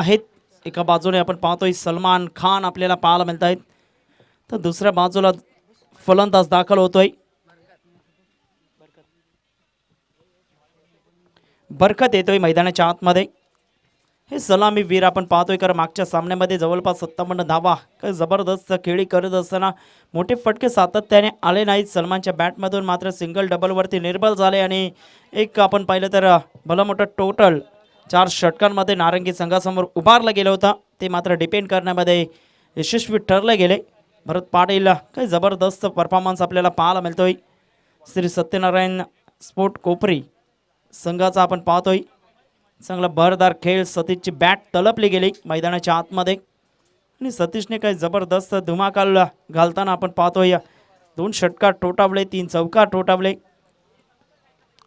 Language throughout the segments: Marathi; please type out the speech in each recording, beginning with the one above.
आहेत. एका बाजूने आपण पाहतोय सलमान खान आपल्याला पाहायला मिळत आहेत, तर दुसऱ्या बाजूला फलंदाज दाखल होतोय बरकत येतोय मैदानाच्या आतमध्ये. हे सलामी वीर आपण पाहतोय, कारण मागच्या सामन्यामध्ये जवळपास 57 धावा काय जबरदस्त खेळी करत असताना मोठे फटके सातत्याने आले नाहीत. सलमानच्या बॅटमधून मात्र सिंगल डबलवरती निर्बल झाले आणि एक आपण पाहिलं तर भलं मोठं टोटल 4 षटकांमध्ये नारंगी संघासमोर उभारलं गेलं होतं, ते मात्र डिपेंड करण्यामध्ये यशस्वी ठरले गेले. भरत पाटील काही जबरदस्त परफॉर्मन्स आपल्याला पाहायला मिळतोय. श्री सत्यनारायण स्पोर्ट कोपरी संघाचा आपण पाहतोय चांगला भरदार खेळ. सतीशची बॅट तलपली गेली मैदानाच्या आतमध्ये आणि सतीशने काही जबरदस्त धुमाकाल घालताना आपण पाहतोय. 2 षटकार ठोठावले, 3 चौकार ठोठावले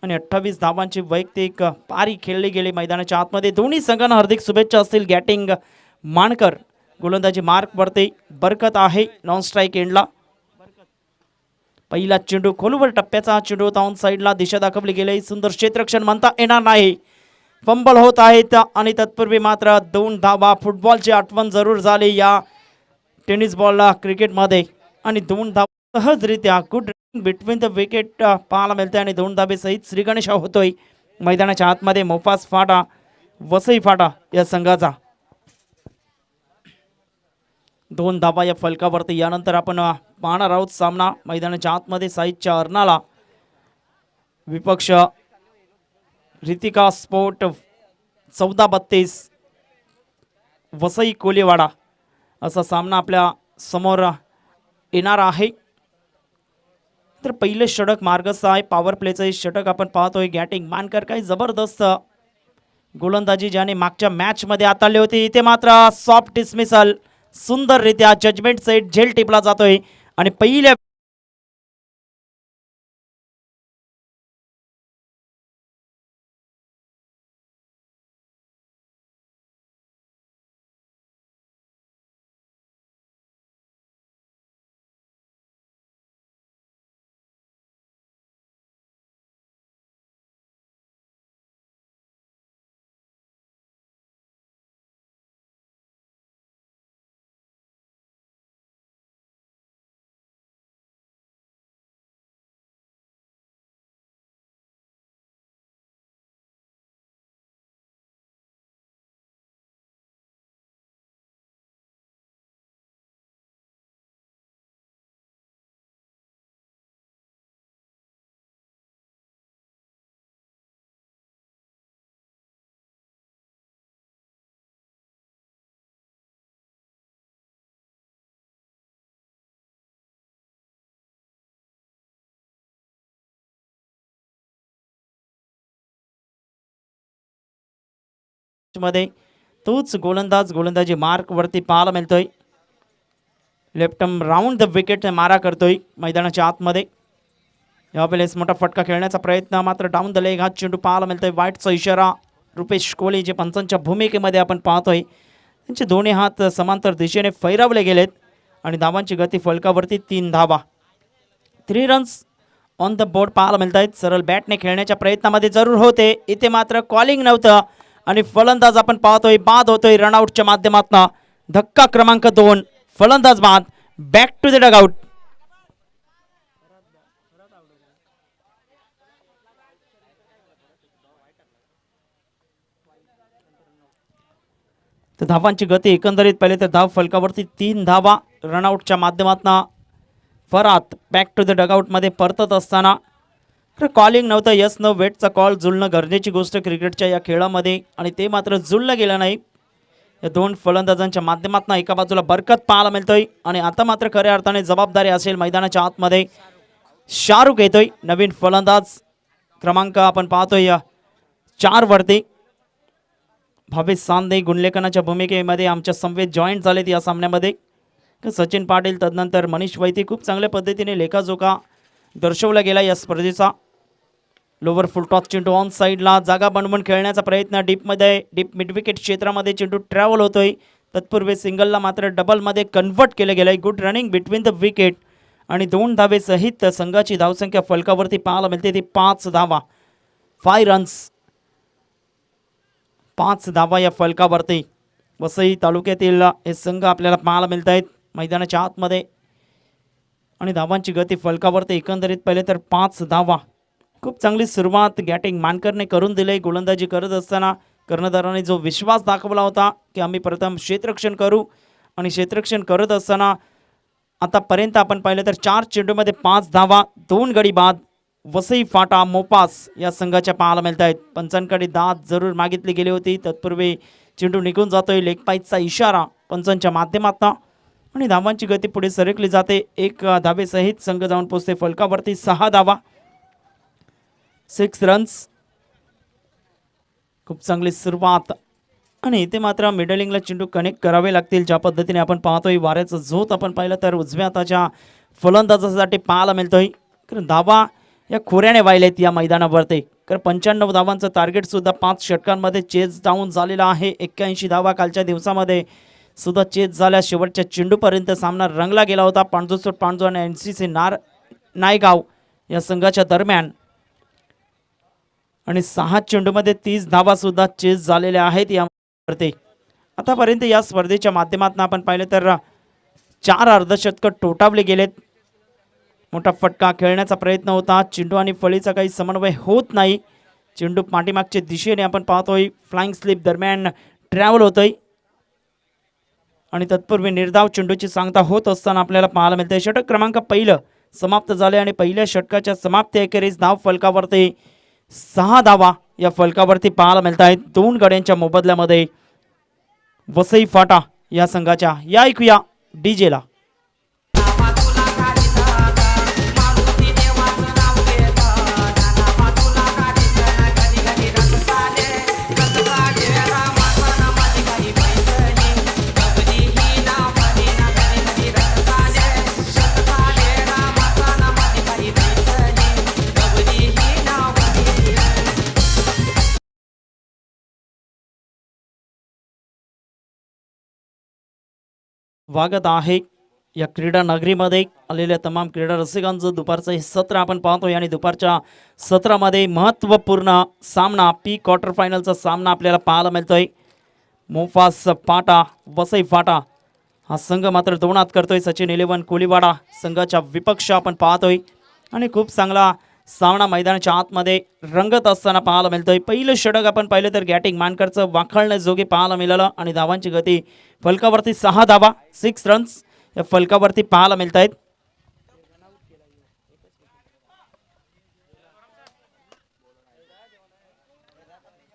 आणि 28 धावांची वैयक्तिक पारी खेळली गेली मैदानाच्या आतमध्ये. दोन्ही संघांना हार्दिक शुभेच्छा असतील. गॅटिंग मानकर, गोलंदाजी मार्क वरती बरकत आहे नॉन स्ट्राईक एंडला. पहिला चेंडू खोलवर टप्प्याचा चेंडू ऑन साईडला दिशा दाखवली गेली. सुंदर क्षेत्ररक्षण म्हणता येणार नाही, फंबल होत आहेत आणि तत्पूर्वी मात्र 2 धावा. फुटबॉलची आठवण जरूर झाली या टेनिस बॉलला क्रिकेटमध्ये आणि 2 धावा सहजरित्या गुड बिटवीन द विकेट पाहायला मिळते आणि 2 धाबे सहित श्री गणेश होतोय मैदानाच्या आतमध्ये. मोफास फाटा वसई फाटा या संघाचा 2 धाबा या फलकावरती. यानंतर आपण पाहणार आहोत सामना मैदानाच्या आतमध्ये साईडच्या अर्नाला विपक्ष रितिका स्पोर्ट 14-32 वसई कोलीवाडा असा सामना आपल्या समोर येणार आहे. तर पहिले षटक मार्गस्थ आहे. पॉवर प्लेचं षटक आपण पाहतोय. गॅटिंग मानकर काही जबरदस्त गोलंदाजी ज्याने मागच्या मॅचमध्ये हाताळली होती, इथे मात्र सॉफ्ट डिसमिसल सुंदररित्या जजमेंट सेट झेल टिपला जातोय आणि पहिल्या मध्ये तोच गोलंदाजी मार्क वरती पाहायला मिळतोय. लेफ्ट राऊंड द विकेट मारा करतोय मैदानाच्या आतमध्ये. यावेळेस मोठा फटका खेळण्याचा प्रयत्न, मात्र डाऊन द लेग हा चेंडू पाहायला मिळतोय. वाईटचा इशारा रुपेश कोहली जे पंचांच्या भूमिकेमध्ये आपण पाहतोय, त्यांचे दोन्ही हात समांतर दिशेने फैरवले गेलेत आणि धावांची गती फलकावरती 3 धावा. 3 रन्स ऑन द बोर्ड पाहायला मिळत आहेत. सरळ बॅटने खेळण्याच्या प्रयत्नामध्ये जरूर होते, इथे मात्र कॉलिंग नव्हतं आणि फलंदाज आपण पाहतोय बाद होतोय रनआउटच्या माध्यमातून. धक्का क्रमांक 2, फलंदाज बाद. Back to the dugout. तर धावांची गती एकंदरीत पहिले तर धाव फलकावरती 3 धावा रनआउटच्या माध्यमातून. फरात बॅक टू द डगआउटमध्ये परतत असताना कॉलिंग नव्हतं. यस नो वेटचा कॉल जुळणं गरजेची गोष्ट क्रिकेटच्या या खेळामध्ये आणि ते मात्र जुळलं गेलं नाही. या 2 फलंदाजांच्या माध्यमातून एका बाजूला बरकत पाहायला मिळतोय आणि आता मात्र खऱ्या अर्थाने जबाबदारी असेल मैदानाच्या आतमध्ये. शाहरुख येतोय नवीन फलंदाज क्रमांक आपण पाहतोय 4 वरती. भावेश सांदे गुणलेखनाच्या भूमिकेमध्ये आमच्या समवेत जॉईंट झालेत या सामन्यामध्ये. सचिन पाटील तदनंतर मनीष वैती खूप चांगल्या पद्धतीने लेखाजोखा दर्शवला गेला या स्पर्धेचा. लोवर फुलटॉस चेंडू ऑन साईडला जागा बनवून खेळण्याचा प्रयत्न. डीप मिड विकेट क्षेत्रामध्ये चेंडू ट्रॅव्हल होतोय. तत्पूर्वी सिंगलला मात्र डबलमध्ये कन्वर्ट केलं गेलं आहे. Good running between the wicket आणि 2 धावे सहित संघाची धावसंख्या फलकावरती पाहायला मिळते ती 5 धावा. 5 रन्स 5 धावा या फलकावरती. वसई तालुक्यातील हे संघ आपल्याला पाहायला मिळत आहेत मैदानाच्या आतमध्ये. आणि धावांची गती फलकावरती एकंदरीत पहिले तर 5 धावा. खूप चांगली सुरुवात गॅटिंग मानकरने करून दिली. गोलंदाजी करत असताना कर्णधाराने जो विश्वास दाखवला होता की आम्ही प्रथम क्षेत्ररक्षण करू, आणि क्षेत्ररक्षण करत असताना आतापर्यंत आपण पाहिलं तर 4 चेंडूमध्ये 5 धावा, 2 गडी बाद. वसई फाटा मोपास या संघाच्या पाहायला मिळत आहेत. पंचांकडे दाद जरूर मागितली गेली होती, तत्पूर्वी चेंडू निघून जातोय. लेग पाईचचा इशारा पंचांच्या माध्यमातून, आणि धावांची गती पुढे सरकली जाते. 1 धावेसहित संघ जाऊन पोहोचते फलकावरती. 6 धावा, 6 रन्स. खूप चांगली सुरुवात, आणि इथे मात्र मिडलिंगला चेंडू कनेक्ट करावे लागतील. ज्या पद्धतीने आपण पाहतोय वाऱ्याचं झोत आपण पाहिलं तर उजव्या हाताच्या फलंदाजासाठी पाहायला मिळतोय. कारण धावा या खोऱ्याने वाहिलेत या मैदानावरती. कारण 95 धावांचं टार्गेट सुद्धा 5 षटकांमध्ये चेज डाऊन झालेला आहे. 81 धावा कालच्या दिवसामध्ये सुद्धा चेज झाल्या. शेवटच्या चेंडूपर्यंत सामना रंगला गेला होता पांडुसोट पांडू आणि NCC नायगाव या संघाच्या दरम्यान, आणि 6 चेंडूमध्ये 30 धावा सुद्धा चेज झालेल्या आहेत यावरती. आतापर्यंत या स्पर्धेच्या माध्यमातून आपण पाहिलं तर 4 अर्धशतक टोटावले गेलेत. मोठा फटका खेळण्याचा प्रयत्न होता. चेंडू आणि फळीचा काही समन्वय होत नाही. चेंडू पाठीमागच्या दिशेने आपण पाहतोय फ्लाइंग स्लिप दरम्यान ट्रॅव्हल होतोय, आणि तत्पूर्वी निर्धाव चेंडूची सांगता होत असताना आपल्याला पाहायला मिळते. षटक क्रमांक 1 समाप्त झाले, आणि पहिल्या षटकाच्या समाप्ती अखेरीस धाव फलकावरती 6 धावा या फलकावरती पाहायला मिळत आहेत 2 गड्यांच्या मोबदल्यामध्ये वसई फाटा या संघाच्या. या ऐकूया डीजेला. स्वागत आहे या क्रीडा नगरीमध्ये आलेल्या तमाम क्रीडा रसिकांचं. दुपारचं हे सत्र आपण पाहतोय, आणि दुपारच्या सत्रामध्ये महत्त्वपूर्ण सामना, पी क्वार्टर फायनलचा सामना आपल्याला पाहायला मिळतोय. मोफास फाटा वसई फाटा हा संघ मात्र 2 हात करतोय. सचिन 11 कोलीवाडा संघाच्या विपक्ष आपण पाहतोय, आणि खूप चांगला सामना मैदानाच्या आतमध्ये रंगत असताना पाहायला मिळतोय. पहिलं षटक आपण पाहिलं तर गॅटिंग मानकरचं वाखाळण्याजोगे पाहायला मिळालं, आणि धावांची गती फलकावरती 6 धावा, 6 रन्स या फलकावरती पाहायला मिळत आहेत.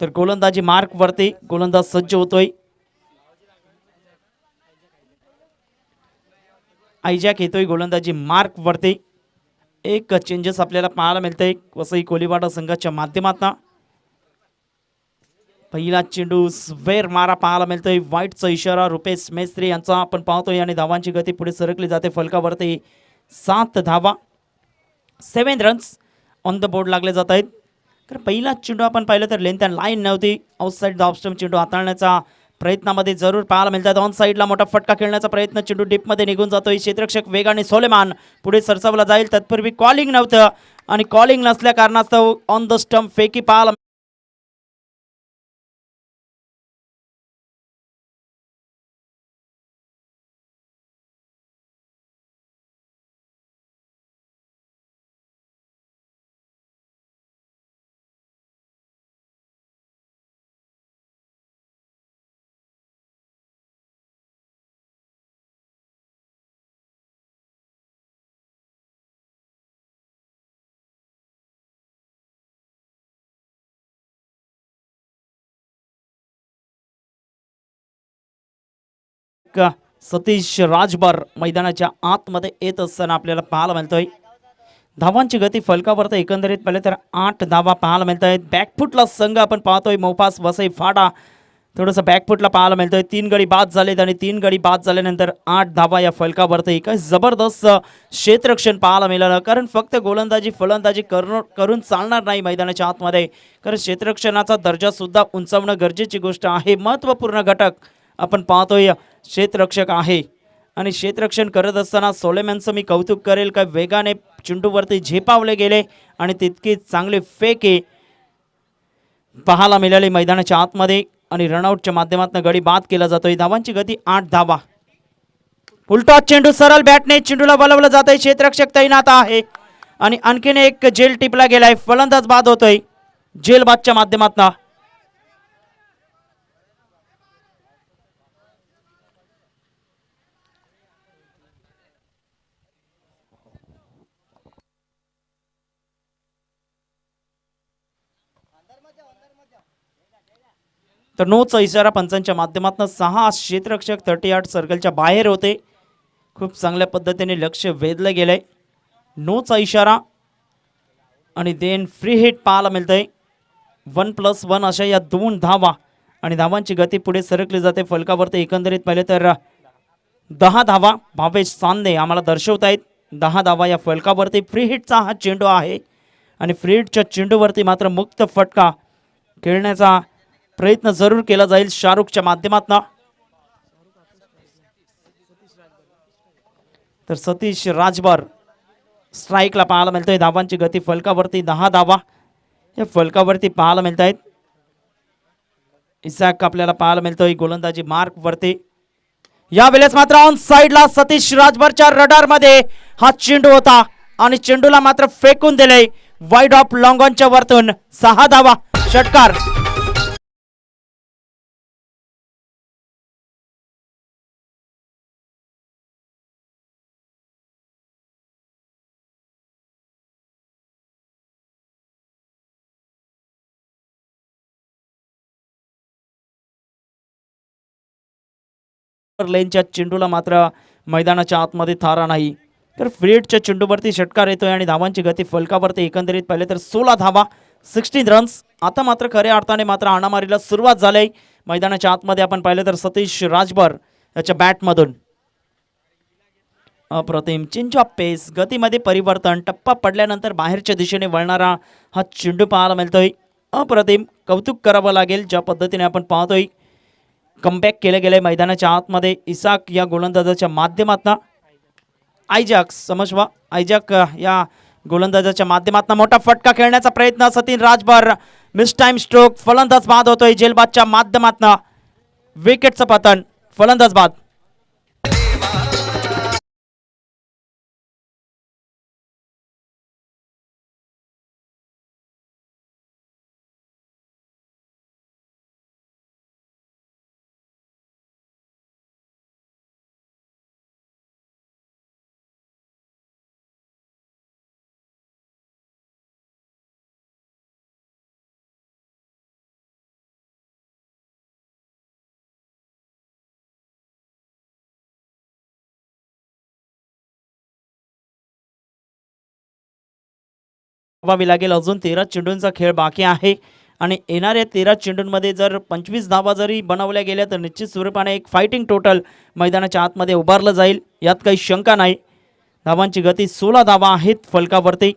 तर गोलंदाजी मार्क वरती गोलंदाज सज्ज होतोय. आयजॅक येतोय गोलंदाजी मार्क वरती. 1 चेंजेस आपल्याला पाहायला मिळतंय वसई कोलीवाडा संघाच्या माध्यमातून. पहिला चेंडू स्वेर मारा पाहायला मिळतोय. वाईटचा इशारा रुपेश मेस्त्री यांचा आपण पाहतोय, आणि धावांची गती पुढे सरकली जाते फलकावरती. 7 धावा, 7 रन्स ऑन द बोर्ड लागले जात आहेत. कारण पहिला चेंडू आपण पाहिलं तर लेंथ अँड लाईन नव्हती. आउटसाईड द ऑफ स्टंप चेंडू हाताळण्याचा प्रयत्नामध्ये जरूर पाहायला मिळतात. ऑन साईडला मोठा फटका खेळण्याचा प्रयत्न, चेंडू डीपमध्ये निघून जातोय. क्षेत्ररक्षक वेगाने सोलेमान पुढे सरसावला जाईल. तत्पूर्वी कॉलिंग नव्हतं, आणि कॉलिंग नसल्या कारणास्तव ऑन द स्टंप फेकी पाहायला सतीश राजभर मैदानाच्या आतमध्ये येत असताना आपल्याला पाहायला मिळतोय. धावांची गती फलकावरती एकंदरीत पाहिले तर 8 धावा पाहायला मिळत आहेत. बॅकफुटला संघ आपण पाहतोय मोपास वसई फाटा थोडंसं बॅकफुटला पाहायला मिळतोय. 3 गडी बाद झालेत, आणि 3 गडी बाद झाल्यानंतर 8 धावा या फलकावरती. काय जबरदस्त क्षेत्ररक्षण पाहायला मिळालं. कारण फक्त गोलंदाजी फलंदाजी करून चालणार नाही मैदानाच्या आतमध्ये, कारण क्षेत्ररक्षणाचा दर्जा सुद्धा उंचावणं गरजेची गोष्ट आहे. महत्त्वपूर्ण घटक आपण पाहतोय क्षेत्ररक्षक आहे, आणि क्षेत्ररक्षण करत असताना सोलेमॅनचं मी कौतुक करेल. काय वेगाने चेंडूवरती झेपावले गेले, आणि तितकी चांगली फेके पाहायला मिळाली मैदानाच्या आतमध्ये. आणि रनआउटच्या माध्यमातून गडी बाद केला जातोय. धावांची गती 8 धावा. उलटा चेंडू सरळ बॅटने चेंडूला बोलावलं जातंय. क्षेत्ररक्षक तैनात आहे आणि आणखीन एक जेल टिपला गेलाय. फलंदाज बाद होतोय जेल बादच्या माध्यमातून. तर नोचा इशारा पंचांच्या माध्यमातून 6 क्षेत्ररक्षक 38 सर्कलच्या बाहेर होते. खूप चांगल्या पद्धतीने लक्ष वेधलं गेलंय. नोचा इशारा आणि देन फ्री हिट पाहायला मिळतंय. 1+1 अशा या 2 धावा आणि धावांची गती पुढे सरकली जाते. फलकावरती एकंदरीत पाहिले तर 10 धावा भावेश सांदे आम्हाला दर्शवतायत. 10 धावा या फलकावरती. फ्री हिटचा हा चेंडू आहे आणि फ्री हिटच्या चेंडूवरती मात्र मुक्त फटका खेळण्याचा प्रयत्न जरूर केला जाईल शाहरुखच्या माध्यमातून. तर सतीश राजभर स्ट्राईकला पाहायला मिळतोय. धावांची गती फलकावरती 10 धावा या फलकावरती पाहायला मिळत आहेत. इसाक आपल्याला पाहायला मिळतोय गोलंदाजी मार्क वरती. यावेळेस मात्र ऑन साइडला सतीश राजभरच्या रडार मध्ये हा चेंडू होता आणि चेंडूला मात्र फेकून दिले वाईड ऑफ लॉंग ऑनच्या वरतून. 6 धावा षटकार. लेनच्या चेंडूला मात्र मैदानाच्या आतमध्ये थारा नाही. तर फ्रीडच्या चेंडूवरती षटकार येतोय आणि धावांची गती फलकावरती एकंदरीत पाहिले तर 16 धावा 16 रन्स. आता मात्र खऱ्या अर्थाने मात्र हाणामारीला सुरुवात झाली मैदानाच्या आतमध्ये. आपण पाहिलं तर सतीश राजभर याच्या बॅटमधून अप्रतिम चेंज ऑफ पेस, गतीमध्ये परिवर्तन. टप्पा पडल्यानंतर बाहेरच्या दिशेने वळणारा हा चेंडू पाहायला मिळतोय. अप्रतिम कौतुक करावं लागेल ज्या पद्धतीने आपण पाहतोय कमबॅक केले गेले मैदानाच्या आतमध्ये इसाक या गोलंदाजाच्या माध्यमातून. आयजॅक समजवा आयजॅक या गोलंदाजाच्या माध्यमातून मोठा फटका खेळण्याचा प्रयत्न. Satish Rajbhar miss time stroke. फलंदाज बाद होतोय जेलबादच्या माध्यमातून. विकेटचं पतन. फलंदाज बाद. लागेल. अजून 13 चेंडूंचा खेळ बाकी आहे आणि येणाऱ्या 13 चेंडूंमध्ये जर 25 धावा जरी बनवल्या गेल्या तर निश्चित स्वरूपाने एक फायटिंग टोटल मैदानाच्या आतमध्ये उभारलं जाईल, यात काही शंका नाही. धावांची गती 16 धावा आहेत फलकावरती.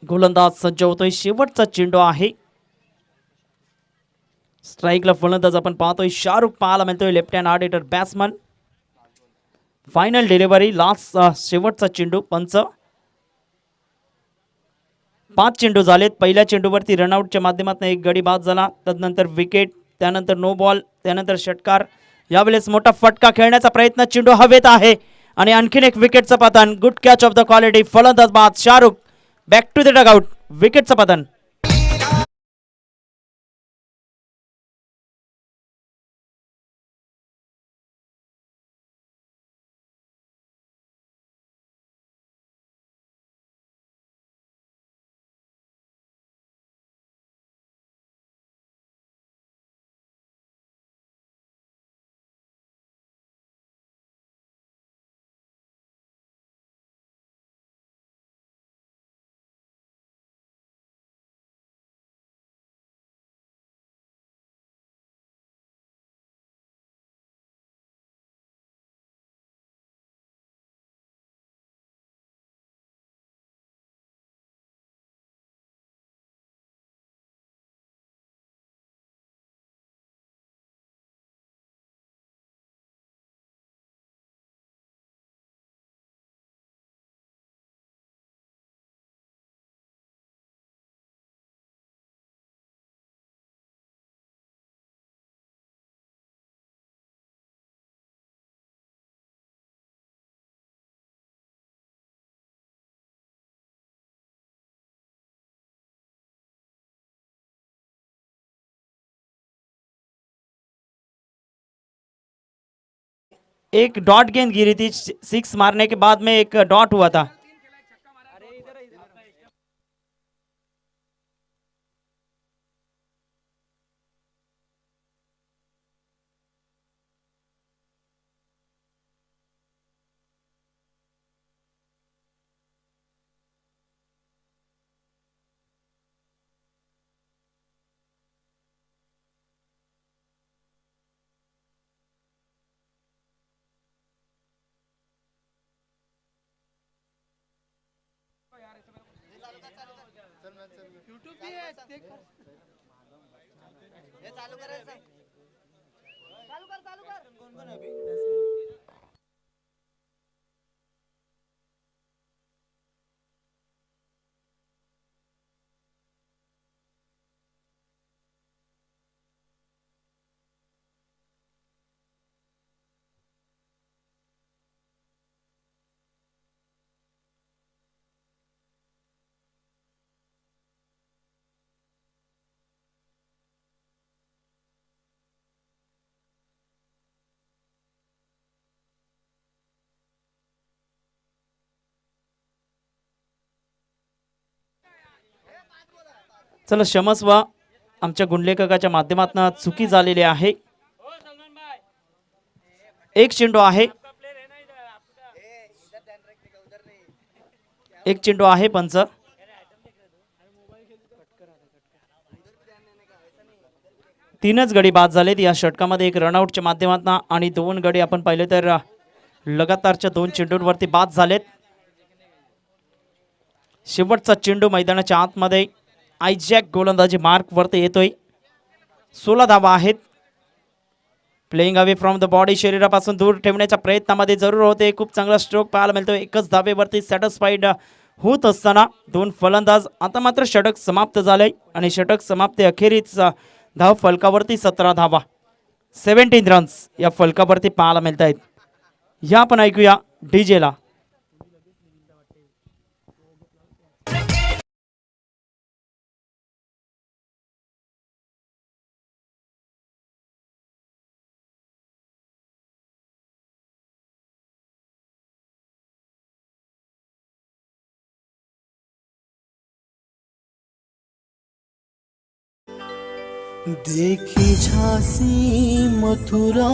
गोलंदाज सज्ज होतोय. शेवटचा चेंडू आहे. स्ट्राईकला फलंदाज आपण पाहतोय शाहरुख पाहायला मिळतोय. Left hand hard hitter batsman. Final delivery last शेवटचा चेंडू. पंच 5 चेंडू झालेत. पहिल्या चेंडूवरती रनआउटच्या माध्यमातून एक गडी बाद झाला. तदनंतर विकेट, त्यानंतर नो बॉल, त्यानंतर षटकार. यावेळेस मोठा फटका खेळण्याचा प्रयत्न. चेंडू हवेत आहे आणि आणखीन एक विकेटचं पतन. Good catch of the quality. फलंदाज बाद. Shahrukh back to the dugout. विकेटचं पतन. एक डॉट गेंद गिरी थी, 6 मारने के बाद में एक डॉट हुआ था। चला क्षमस्व, आमच्या गुंडलेखकाच्या माध्यमातून चुकी झालेली आहे. एक चेंडू आहे, एक चेंडू आहे पंच. तीनच गडी बाद झालेत या षटकामध्ये, एक रनआउटच्या माध्यमातून आणि 2 गडी आपण पाहिले तर लगातारच्या 2 चेंडूंवरती बाद झालेत. शेवटचा चेंडू मैदानाच्या आतमध्ये आयजॅक गोलंदाजी मार्क वरती येतोय. 16 धावा आहेत. Playing away from the body, शरीरापासून दूर ठेवण्याच्या प्रयत्नामध्ये जरूर होते. खूप चांगला स्ट्रोक पाहायला मिळतो. एकच धावेवरती सॅटिस्फाईड होत असताना 2 फलंदाज. आता मात्र षटक समाप्त झाले आणि षटक समाप्ती अखेरीच धाव फलकावरती 17 धावा, 17 रन्स या फलकावरती पाहायला मिळत आहेत. या आपण ऐकूया डीजेला. देखी झांसी मथुरा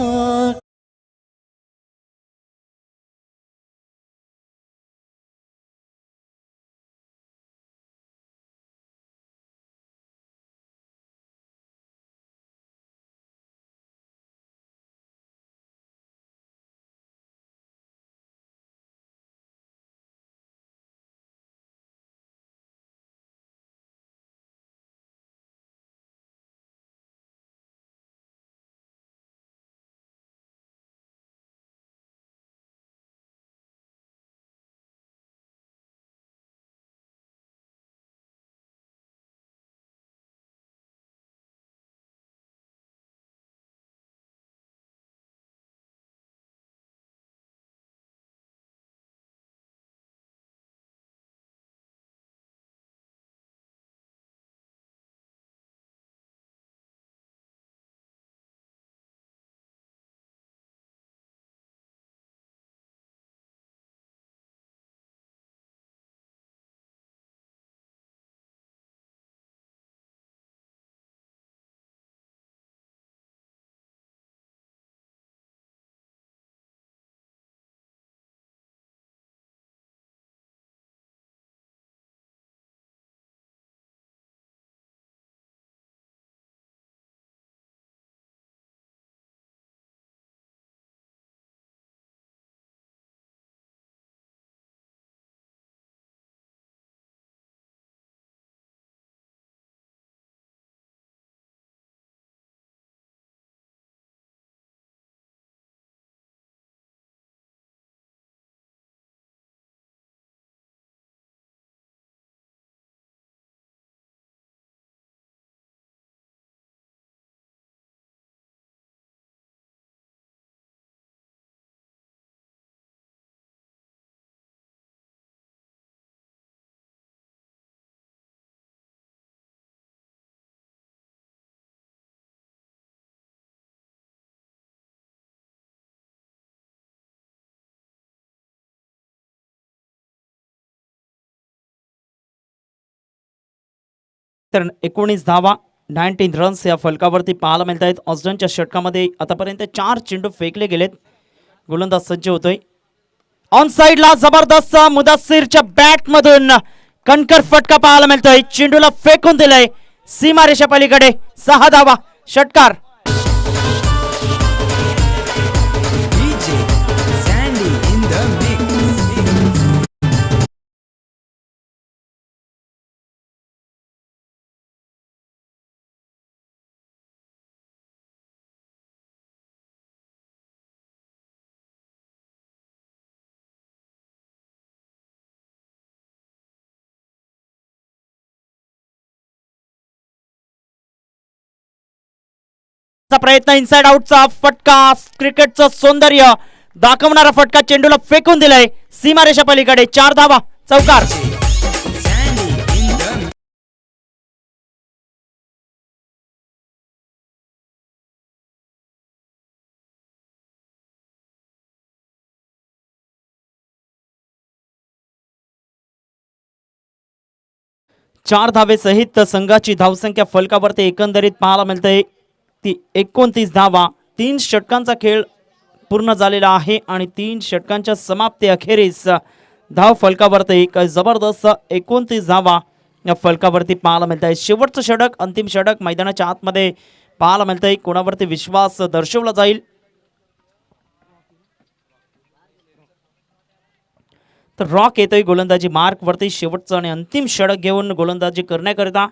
तर 19 धावा 19 रन्स या फलकावरती पाहायला मिळत आहेत. ऑस्टनच्या षटकामध्ये आतापर्यंत 4 चेंडू फेकले गेलेत. गोलंदाज सज्ज होतोय. ऑन साइडला जबरदस्त मुदस्सिरच्या बॅटमधून कणकर फटका पाहायला मिळतोय. चेंडूला फेकून दिलंय सीमारेषा पलीकडे. 6 धावा. षटकार. DJ Sandy in the mix. प्रयत्न इनसाइड आउटचा फटका. क्रिकेटचं सौंदर्य दाखवणारा फटका चेंडूला फेकून दिलाय सीमारेषा पलीकडे. 4 धावा. चौकार. Sandy in the mix. चार धावेसहित संघाची धावसंख्या फलकावरती एकंदरीत पाहायला मिळते ती 29 धावा. 3 षटकांचा खेळ पूर्ण झालेला आहे आणि 3 षटकांच्या समाप्ती अखेरीस धाव फलकावरती काय जबरदस्त 29 धावा या फलकावरती पाहायला मिळत आहे. शेवटचं षटक, अंतिम षटक मैदानाच्या आतमध्ये पाहायला मिळत आहे. कोणावरती विश्वास दर्शवला जाईल. तर रॉक येतोय गोलंदाजी मार्कवरती. शेवटचं आणि अंतिम षटक घेऊन गोलंदाजी करण्याकरिता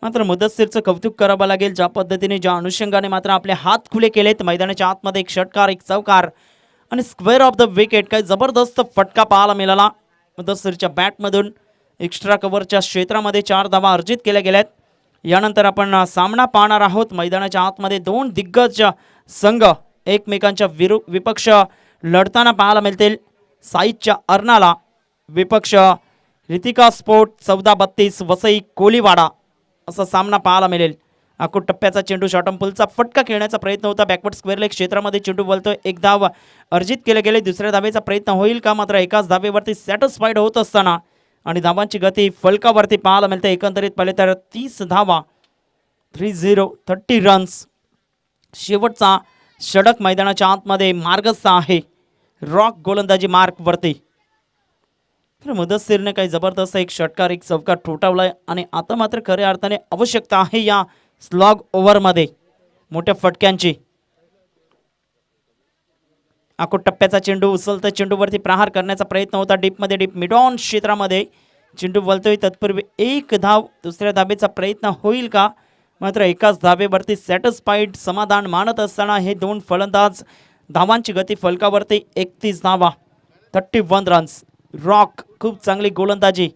मात्र मुदस्सिरचं कौतुक करावं लागेल. ज्या पद्धतीने ज्या अनुषंगाने मात्र आपले हात खुले केलेत. मैदानाच्या आतमध्ये एक षटकार, एक चौकार आणि स्क्वेअर ऑफ द विकेट. काय जबरदस्त फटका पाहायला मिळाला मुदस्सिरच्या बॅटमधून. एक्स्ट्रा कव्हरच्या क्षेत्रामध्ये 4 धावा अर्जित केल्या गेल्यात. यानंतर आपण सामना पाहणार आहोत. मैदानाच्या आतमध्ये 2 दिग्गज संघ एकमेकांच्या विपक्ष लढताना पाहायला मिळतील. साईच्या अर्नाला विपक्ष रितिका स्पोर्ट 14-32 वसई कोलीवाडा असा सामना पाहायला मिळेल. आखूड टप्प्याचा चेंडू शॉटमपुलचा फटका खेळण्याचा प्रयत्न होता. बॅकवर्ड स्क्वेअर लेग क्षेत्रामध्ये चेंडू बोलतोय. 1 धाव अर्जित केले गेले. दुसऱ्या धावेचा प्रयत्न होईल का? मात्र एकाच धावेवरती सॅटिस्फाईड होत असताना आणि धावांची गती फलकावरती पाहायला मिळते. एकंदरीत पाहिले तर 30 धावा 30 रन्स. शेवटचा षटक मैदानाच्या आतमध्ये मार्गस्थ आहे. रॉक गोलंदाजी मार्कवरती. तर मुदस्सिरने काही जबरदस्त एक षटकार, एक चौकार ठोठावलाय आणि आता मात्र खऱ्या अर्थाने आवश्यकता आहे या स्लॉग ओव्हरमध्ये मोठ्या फटक्यांची. आखूड टप्प्याचा चेंडू उचलता चेंडूवरती प्रहार करण्याचा प्रयत्न होता. डीपमध्ये डीप मिड ऑन क्षेत्रामध्ये चेंडू वळतोय. तत्पूर्वी 1 धाव. दुसऱ्या धावेचा प्रयत्न होईल का? मात्र एकाच धावेवरती सॅटिस्फाईड समाधान मानत असताना हे 2 फलंदाज. धावांची गती फलकावरती 31 धावा 31 रन्स. रॉक खूप चांगली गोलंदाजी.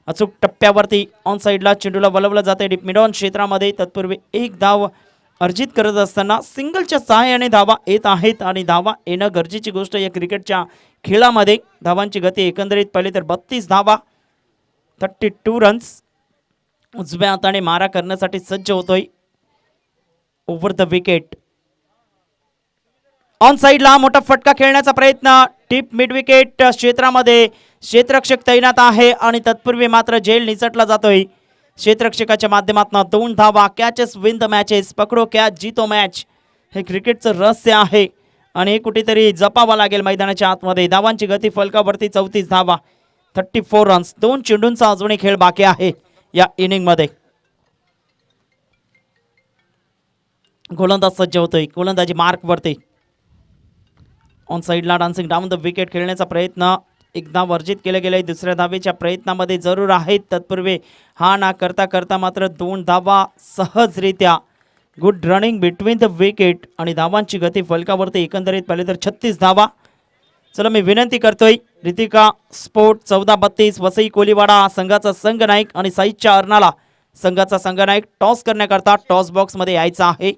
अचूक टप्प्यावरती ऑन साईडला चेंडूला वळवलं जाते डीप मिड ऑन क्षेत्रामध्ये. तत्पूर्वी 1 धाव अर्जित करत असताना सिंगलच्या सहाय्याने धावा येत आहेत आणि धावा येणं गरजेची गोष्ट या क्रिकेटच्या खेळामध्ये. धावांची गती एकंदरीत पाहिली तर 32 धावा 32 रन्स. उजव्या हाताने मारा करण्यासाठी सज्ज होतोय ओव्हर द विकेट. ऑन साईडला मोठा फटका खेळण्याचा प्रयत्न. टीप मिड विकेट क्षेत्रामध्ये क्षेत्ररक्षक तैनात आहे आणि तत्पूर्वी मात्र झेल निसटला जातोय क्षेत्ररक्षकाच्या माध्यमातून. 2 धावा. Catches win the matches. पकडो कॅच जीतो मॅच हे क्रिकेटचं रहस्य आहे आणि हे कुठेतरी जपावं लागेल मैदानाच्या आतमध्ये. धावांची गती फलकावरती 34 धावा 34 रन्स. 2 चेंडूंचा अजूनही खेळ बाकी आहे या इनिंगमध्ये. गोलंदाज सज्ज होतोय गोलंदाजी मार्कवरती. ऑन साईडला डान्सिंग डाऊन द विकेट खेळण्याचा प्रयत्न. 1 धाव अर्जित केले गेले. दुसऱ्या धावेच्या प्रयत्नामध्ये जरूर आहेत. तत्पूर्वी हा ना करता करता मात्र 2 धावा सहजरित्या. Good running between the wicket आणि धावांची गती फलकावरती एकंदरीत पाहिले तर 36 धावा. चला मी विनंती करतोय रितिका स्पोर्ट 14-32 वसई कोलीवाडा संघाचा संघनायक आणि साईच्या अर्नाला संघाचा संघनायक टॉस करण्याकरता टॉस बॉक्समध्ये यायचा आहे.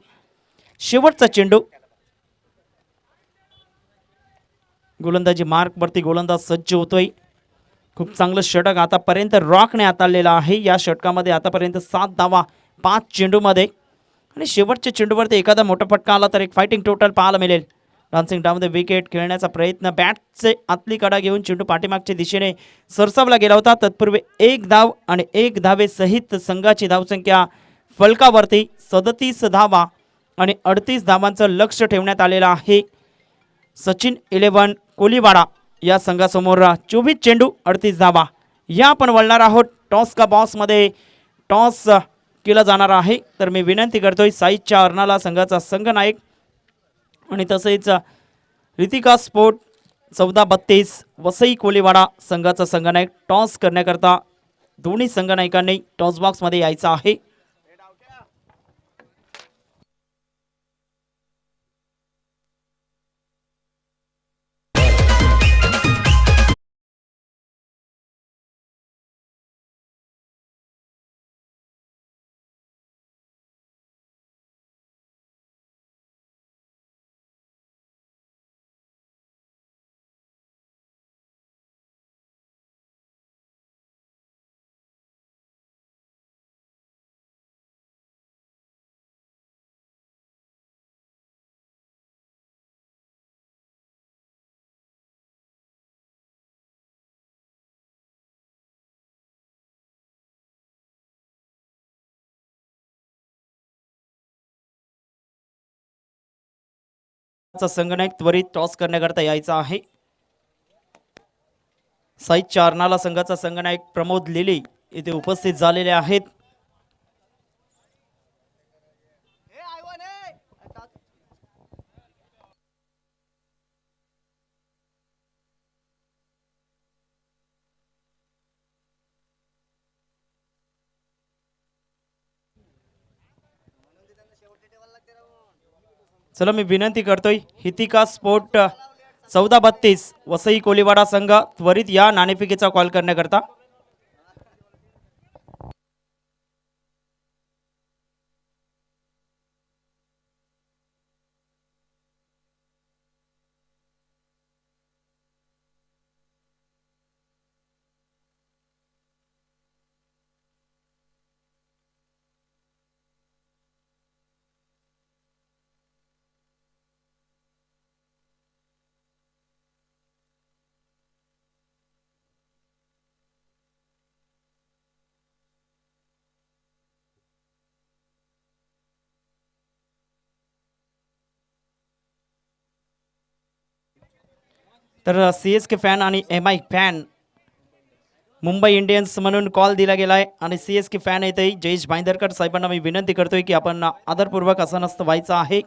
शेवटचा चेंडू. गोलंदाजी मार्कवरती गोलंदाज सज्ज होतोय. खूप चांगलं षटक आतापर्यंत रॉकने हाताळलेलं आहे. या षटकामध्ये आतापर्यंत 7 धावा 5 चेंडूमध्ये आणि शेवटच्या चेंडूवरती एखादा मोठा फटका आला तर एक फायटिंग टोटल पाहायला मिळेल. डान्सिंग डाऊन द विकेट खेळण्याचा प्रयत्न, बॅटचे आतली कडा घेऊन चेंडू पाठीमागच्या दिशेने सरसावला गेला होता. तत्पूर्वी 1 धाव आणि 1 धावेसहित संघाची धावसंख्या फलकावरती 37 धावा आणि 38 धावांचं लक्ष ठेवण्यात आलेलं आहे. सचिन 11 कोलीवाडा या संघासमोर 24 चेंडू 38 धावा. या आपण वळणार आहोत टॉस का बॉसमध्ये. टॉस केला जाणार आहे, तर मी विनंती करतोय साईच्या अर्नाला संघाचा संघनायक आणि तसेच रितिका स्पोर्ट 14-32 वसई कोलीवाडा संघाचा संघनायक टॉस करण्याकरता दोन्ही संघनायकांनी टॉस बॉक्समध्ये यायचं आहे. संघनायक त्वरित टॉस करण्याकरता यायचा आहे. साईच्या अर्नाला संघाचा संघनायक प्रमोद लिली इथे उपस्थित झालेले आहेत. चला मी विनंती करतोय हितिका स्पोर्ट 14-32 वसई कोलीवाडा संघ त्वरित या नाणेफेकीचा कॉल करण्याकरता. तर CSK फॅन आणि MI फॅन मुंबई इंडियन्स म्हणून कॉल दिला गेला आहे आणि CSK फॅन येथे जयेश भाईंदरकर साहेबांना मी विनंती करतोय की आपण आदरपूर्वक असं नसतं व्हायचं आहे.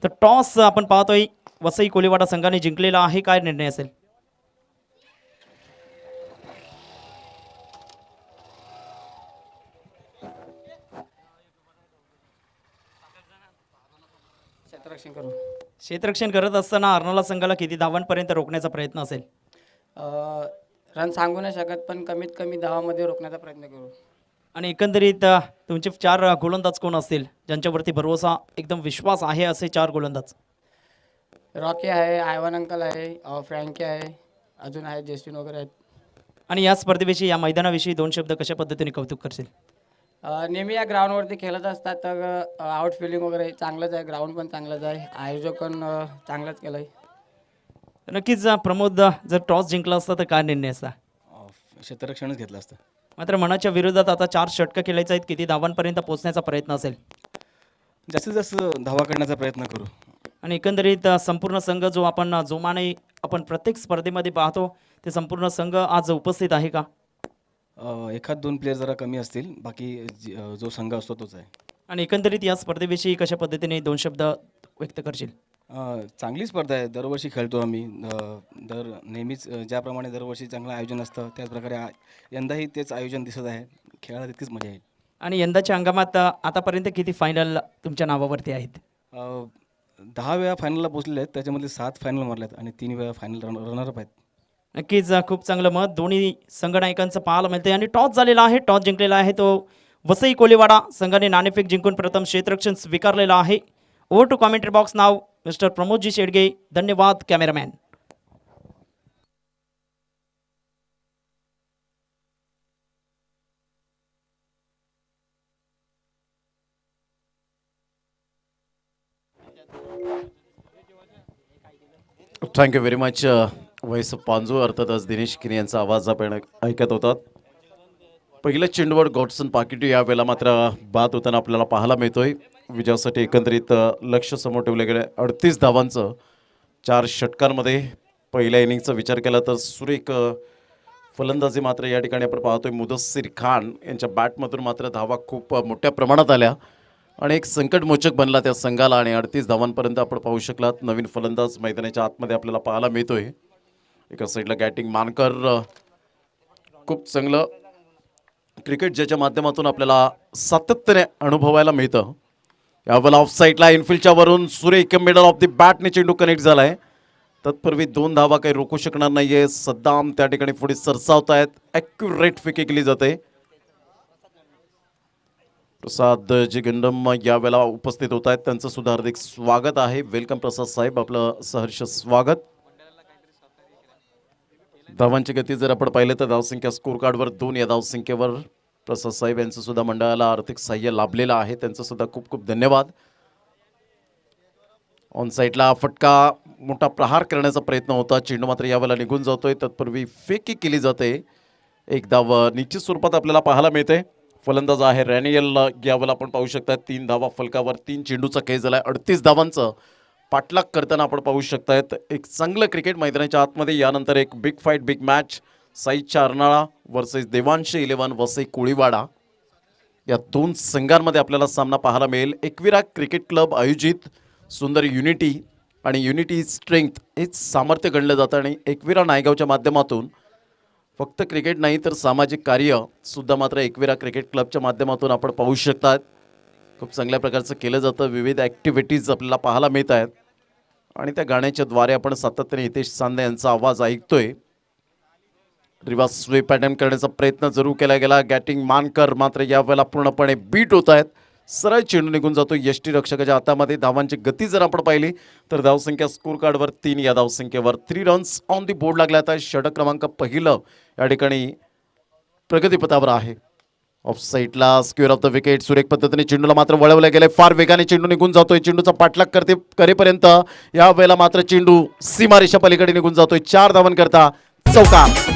तर टॉस आपण पाहतोय वसई कोलीवाडा संघाने जिंकलेला आहे. काय निर्णय असेल? क्षेत्ररक्षण करत असताना अर्नाला संघाला किती धावांपर्यंत रोखण्याचा प्रयत्न असेल? रन सांगू नाही शकत, पण कमीत कमी धावामध्ये रोखण्याचा प्रयत्न करू. आणि एकंदरीत तुमचे 4 गोलंदाज कोण असतील ज्यांच्यावरती भरोसा एकदम विश्वास आहे असे 4 गोलंदाज? रॉकी आहे, आयवन अंकल आहे, फ्रँकी आहे, अजून आहे जेस्टिन वगैरे आहेत. आणि या स्पर्धेविषयी या मैदानाविषयी 2 शब्द कशा पद्धतीने कौतुक करशील? नेहमी या ग्राउंडवरती खेळत असतात, तर आउट फिलिंग वगैरे चांगलंच आहे, ग्राउंड पण चांगलंच आहे, आयोजक पण चांगलंच केलं आहे. नक्कीच प्रमोद, जर टॉस जिंकला असता तर काय निर्णय असता? क्षेत्ररक्षणच घेतलं असतं. मात्र मनाच्या विरोधात आता 4 षटकं खेळायचे आहेत. किती धावांपर्यंत पोहोचण्याचा प्रयत्न असेल? जास्तीत जास्त धावा करण्याचा प्रयत्न करू. आणि एकंदरीत संपूर्ण संघ जो आपण जोमाने आपण प्रत्येक स्पर्धेमध्ये पाहतो ते संपूर्ण संघ आज उपस्थित आहे का? एखाद 2 प्लेयर जरा कमी असतील, बाकी जो संघ असतो तोच आहे. आणि एकंदरीत या स्पर्धेविषयी कशा पद्धतीने 2 शब्द व्यक्त करशील? चांगली स्पर्धा आहे, दरवर्षी खेळतो आम्ही. नेहमीच ज्याप्रमाणे दरवर्षी चांगलं आयोजन असतं त्याचप्रकारे यंदाही तेच आयोजन दिसत आहे. खेळायला तितकीच मजा येईल. आणि यंदाच्या हंगामात आतापर्यंत किती फायनल तुमच्या नावावरती आहेत? 10 वेळा फायनलला पोचलेले आहेत, त्याच्यामध्ये 7 फायनल मारले आहेत आणि 3 वेळा फायनल रनरअप आहेत. नक्कीच खूप चांगलं मत दोन्ही संघनायकांचं पाहायला मिळते. आणि टॉस झालेला आहे, टॉस जिंकलेला आहे तो वसई कोलीवाडा संघाने नाणेफेक जिंकून प्रथम क्षेत्ररक्षण स्वीकारलेलं आहे. ओव्हर टू कॉमेंट्री बॉक्स नाव मिस्टर प्रमोदजी शेडगे. धन्यवाद कॅमेरामॅन. थँक्यू व्हेरी मच वैस पांजू अर्थातच दिनेश किनी यांचा आवाज आपण ऐकत होतात. पहिलं चेंडूवर गॉडसन पाकिटी यावेळेला मात्र बाद होताना आपल्याला पाहायला मिळतोय. विजयासाठी एकंदरीत लक्ष समोर ठेवलं गेलं 38 धावांचं 4 षटकांमध्ये. पहिल्या इनिंगचा विचार केला तर सुरेख फलंदाजी मात्र या ठिकाणी आपण पाहतोय. मुदस्सीर खान यांच्या बॅटमधून मात्र धावा खूप मोठ्या प्रमाणात आल्या आणि एक संकटमोचक बनला त्या संघाला आणि 38 धावांपर्यंत आपण पाहू शकलात. नवीन फलंदाज मैदानाच्या आतमध्ये आपल्याला पाहायला मिळतोय. एका साईडला गॅटिंग मानकर खूप चांगलं क्रिकेट ज्याच्या माध्यमातून आपल्याला सातत्याने अनुभवायला मिळतं. यावेळेला ऑफ साईडला इनफिल्डच्या वरून सुरेख मिडल ऑफ द बॅटने चेंडू कनेक्ट झालाय. तत्पूर्वी 2 धावा काही रोखू शकणार नाहीये. सद्दाम त्या ठिकाणी पुढे सरसावत आहेत. ॲक्युरेट फिकी केली जाते. प्रसाद जिगंडम यावेळेला उपस्थित होत आहेत. त्यांचं सुद्धा हार्दिक स्वागत आहे. वेलकम प्रसाद साहेब, आपलं सहर्ष स्वागत. धावांची गती जर आपण पाहिलं तर धावसंख्या स्कोर कार्डवर 2 या धावसंख्येवर प्रसाद साहेब यांचं सुद्धा मंडळाला आर्थिक सहाय्य लाभलेलं आहे. त्यांचं सुद्धा खूप खूप धन्यवाद. ऑन साईडला फटका मोठा प्रहार करण्याचा प्रयत्न होता. चेंडू मात्र यावेळेला निघून जातोय. तत्पूर्वी फेकी केली जाते. एक धाव निश्चित स्वरूपात आपल्याला पाहायला मिळते. फलंदाज आहे रॅनियल. यावेळेला आपण पाहू शकता 3 धावा फलकावर. 3 चेंडूचा खेळ झालाय. 38 धावांचं पाठलाग करताना आपण पाहू शकतायत. एक चांगलं क्रिकेट मैदानाच्या आतमध्ये. यानंतर एक बिग फाईट, बिग मॅच. साईच्या अर्नाळा वर्सेस देवांश 11 वसई कोळीवाडा या 2 संघांमध्ये आपल्याला सामना पाहायला मिळेल. एकविरा क्रिकेट क्लब आयोजित सुंदर युनिटी आणि युनिटी स्ट्रेंथ हेच सामर्थ्य गणलं जातं. आणि एकविरा नायगावच्या माध्यमातून फक्त क्रिकेट नाही तर सामाजिक कार्य सुद्धा मात्र एकविरा क्रिकेट क्लबच्या माध्यमातून आपण पाहू शकतात. खूप चांगल्या प्रकारचं केलं जातं. विविध ॲक्टिव्हिटीज आपल्याला पाहायला मिळत आहेत आणि त्या गाण्याच्या द्वारे आपण सातत्याने हितेश सांदे यांचा आवाज ऐकतोय. रिव्हर्स स्वीप पॅटर्न करण्याचा प्रयत्न जरूर केला गेला. गॅटिंग मानकर मात्र यावेळेला पूर्णपणे बीट होत आहेत. सरळ चेंडू निघून जातो यष्टीरक्षकाच्या हातामध्ये. धावांची गती जर आपण पाहिली तर धावसंख्या स्कोर कार्डवर 3 या धावसंख्येवर. 3 रन्स ऑन दी बोर्ड लागले. आता षटक क्रमांक पहिलं या ठिकाणी प्रगतीपथावर आहे. ऑफ साईडला स्क्वेअर ऑफ द विकेट. सुरेख पद्धतीने चेंडूला मात्र वळवलं गेले. फार वेगाने चेंडू निघून जातोय. चेंडूचा पाठलाग करेपर्यंत या वेळेला मात्र चेंडू सीमारेषा पलीकडे निघून जातोय. 4 धावांकरता चौकार.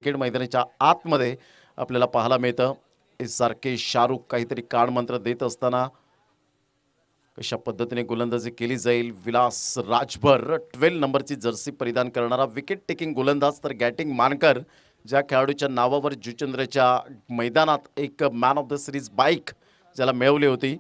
क्रिकेट मैदानाच्या आतमध्ये आपल्याला पाहायला मिळतं. सारखे शाहरुख काहीतरी कान मंत्र देत असताना कशा पद्धतीने गोलंदाजी केली जाईल. विलास राजभर 12 नंबरची जर्सी परिधान करणारा विकेट टेकिंग गोलंदाज. तर गॅटिंग मानकर ज्या खेळाडूच्या नावावर जुचंद्रच्या मैदानात एक man of the series bike ज्याला मिळवली होती